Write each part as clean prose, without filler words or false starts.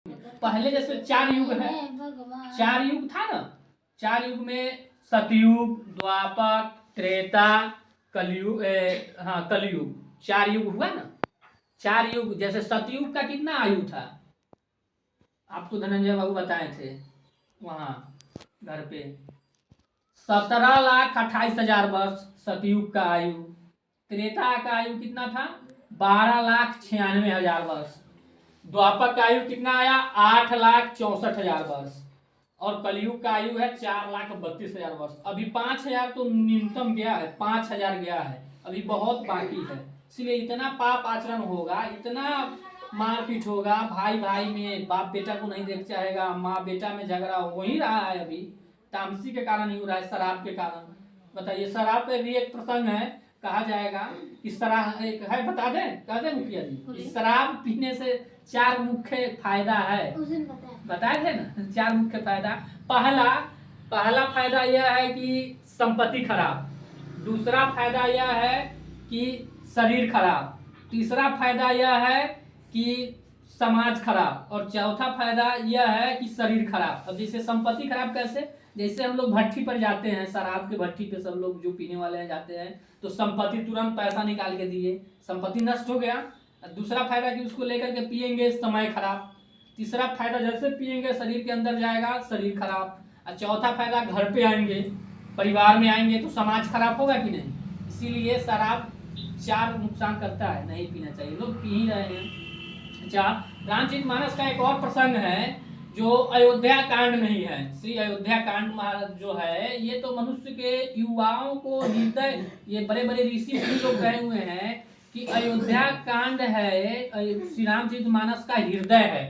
पहले जैसे 4 युग है, 4 युग था ना, 4 युग में सतयुग, द्वापर, त्रेता, कलयुग, हाँ कलयुग, 4 युग हुआ ना। 4 युग जैसे सतयुग का कितना आयु था आपको धनंजय बाबू बताए थे वहां घर पे, 17,28,000 वर्ष सतयुग का आयु। त्रेता का आयु कितना था, 12,96,000 वर्ष। द्वापर का आयु कितना आया, 8,64,000 वर्ष। और कलयुग का आयु है 4,32,000 वर्ष। अभी 5,000 तो न्यूनतम गया है, 5,000 गया है, अभी बहुत बाकी है। इसलिए इतना पाप आचरण होगा, इतना मारपीट होगा, भाई भाई में, बाप बेटा को नहीं देख चाहेगा, माँ बेटा में झगड़ा हो ही रहा है अभी, तामसी के कारण ही हो रहा है, शराब के कारण। बताइए, शराब पे भी एक प्रसंग है, कहा जाएगा कि शराब एक है, बता दें, कह दें मुखिया जी, शराब पीने से 4 मुख्य फायदा है, बताए थे ना 4 मुख्य फायदा। पहला फायदा यह है कि संपत्ति खराब, दूसरा फायदा यह है कि शरीर खराब, तीसरा फायदा यह है कि समाज खराब, और चौथा फायदा यह है कि शरीर खराब। अब जैसे संपत्ति खराब कैसे, जैसे हम लोग भट्टी पर जाते हैं, शराब के भट्टी पे सब लोग जो पीने वाले हैं जाते हैं, तो संपत्ति तुरंत पैसा निकाल के दिए, संपत्ति नष्ट हो गया। दूसरा फायदा कि उसको लेकर के पिएंगे, समय खराब। तीसरा फायदा जैसे पिएंगे शरीर के अंदर जाएगा, शरीर खराब। और चौथा फायदा घर पे आएंगे, परिवार में आएंगे तो समाज खराब होगा कि नहीं। इसीलिए शराब 4 नुकसान करता है, नहीं पीना चाहिए, लोग पी ही रहे हैं। अच्छा, रामचरितमानस का एक और प्रसंग है जो अयोध्या कांड नहीं है। श्री अयोध्या कांड महाराज जो है, ये तो मनुष्य के युवाओं को हृदय, ये बड़े बड़े ऋषि लोग कहे हुए हैं कि अयोध्या कांड है श्री रामचरितमानस का हृदय है,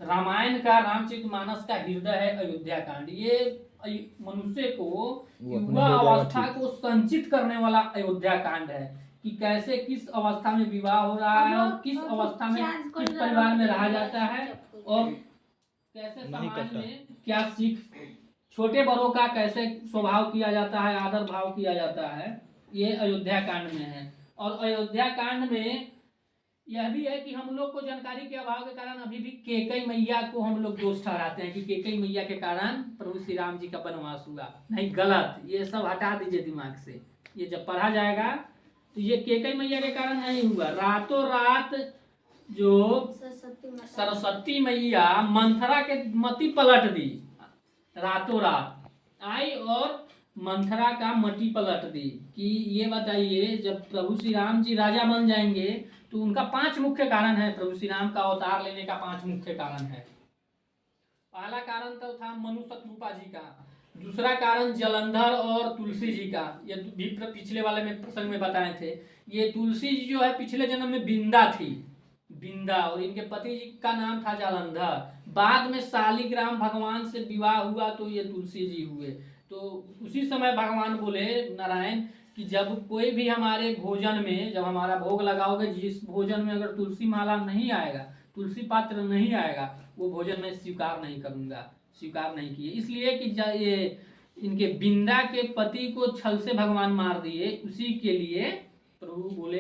रामायण का रामचरितमानस का हृदय है अयोध्या कांड। ये मनुष्य को युवा अवस्था को संचित करने वाला अयोध्या कांड है कि कैसे किस अवस्था में विवाह हो रहा है और किस अवस्था में किस परिवार में रहा जाता है और कैसे समाज में क्या सीख, छोटे बड़ों का कैसे स्वभाव किया जाता है, आदर भाव किया जाता है, ये अयोध्या कांड में है। और अयोध्या कांड में यह भी है कि हम लोग को जानकारी के अभाव के कारण अभी भी कैकेयी मैया को हम लोग दोष ठहराते हैं कि कैकेयी मैया के कारण प्रभु श्री राम जी का वनवास हुआ। नहीं, गलत, ये सब हटा दीजिए दिमाग से। ये जब पढ़ा जाएगा तो ये कैकेयी मैया के कारण नहीं हुआ। रातों रात जो सरस्वती मैया मंथरा के मति पलट दी, रातों रात आई और मंथरा का मति पलट दी कि ये बताइए, जब प्रभु श्री राम जी राजा बन जाएंगे तो उनका 5 मुख्य कारण है, प्रभु श्री राम का अवतार लेने का 5 मुख्य कारण है। पहला कारण तो था मनु शत्रुपा जी का, दूसरा कारण जलंधर और तुलसी जी का, ये भी पिछले वाले में प्रसंग में बताए थे। ये तुलसी जी जो है पिछले जन्म में बिंदा थी, बिंदा, और इनके पति जी का नाम था जालंधर। बाद में शालिग्राम भगवान से विवाह हुआ तो ये तुलसी जी हुए। तो उसी समय भगवान बोले नारायण कि जब कोई भी हमारे भोजन में, जब हमारा भोग लगाओगे, जिस भोजन में अगर तुलसी माला नहीं आएगा, तुलसी पात्र नहीं आएगा, वो भोजन मैं स्वीकार नहीं करूंगा। स्वीकार नहीं किए, इसलिए कि ये इनके बिंदा के पति को छल से भगवान मार दिए। उसी के लिए प्रभु बोले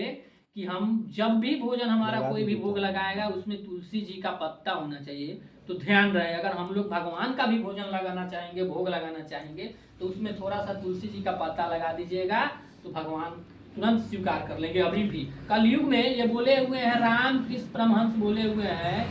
कि हम जब भी भोजन हमारा कोई भी भोग लगाएगा उसमें तुलसी जी का पत्ता होना चाहिए। तो ध्यान रहे, अगर हम लोग भगवान का भी भोजन लगाना चाहेंगे, भोग लगाना चाहेंगे, तो उसमें थोड़ा सा तुलसी जी का पत्ता लगा दीजिएगा तो भगवान तुरंत स्वीकार कर लेंगे। अभी भी कलयुग में ये बोले हुए हैं, राम कृष्ण परमहंस बोले हुए हैं,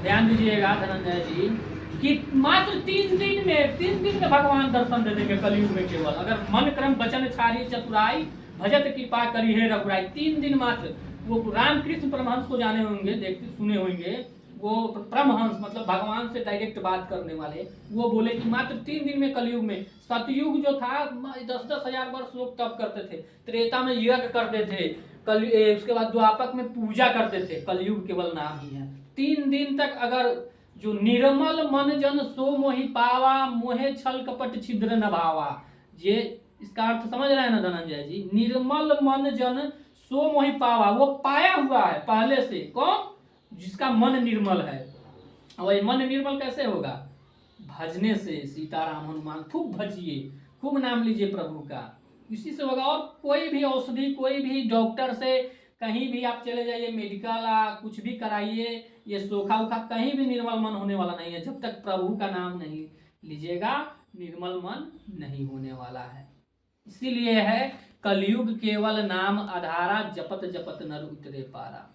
ध्यान दीजिएगा धनंजय जी, कि मात्र 3 दिन में भगवान दर्शन दे देंगे कलयुग में। केवल अगर मन क्रम वचन छारी चतुराई भजत कृपा करी है रघुराई, 3 दिन मात्र। वो रामकृष्ण परमहंस को जाने होंगे, देखते सुने होंगे, वो परमहंस मतलब भगवान से डायरेक्ट बात करने वाले, वो बोले कि मात्र 3 दिन में कलयुग में। सतयुग जो था 10-10 हजार वर्ष लोग तप करते थे, त्रेता में यज्ञ करते थे, उसके बाद द्वापर में पूजा करते थे, कलयुग केवल नाम ही है। 3 दिन तक अगर जो निर्मल मन जन सो मोहि पावा, मोहे छल कपट छिद्र न भावा, ये इसका अर्थ समझ रहे हैं ना धनंजय जी। निर्मल मन जन सो मोहि पावा, वो पाया हुआ है पहले से, कौन, जिसका मन निर्मल है। और मन निर्मल कैसे होगा, भजने से। सीताराम हनुमान खूब भजिए, खूब नाम लीजिए प्रभु का, इसी से होगा। और कोई भी औषधि, कोई भी डॉक्टर से कहीं भी आप चले जाइए, मेडिकल कुछ भी कराइए, ये सोखा उखा कहीं भी निर्मल मन होने वाला नहीं है। जब तक प्रभु का नाम नहीं लीजिएगा, निर्मल मन नहीं होने वाला है। इसीलिए है कलयुग केवल नाम आधारा, जपत जपत नर उतरे पारा।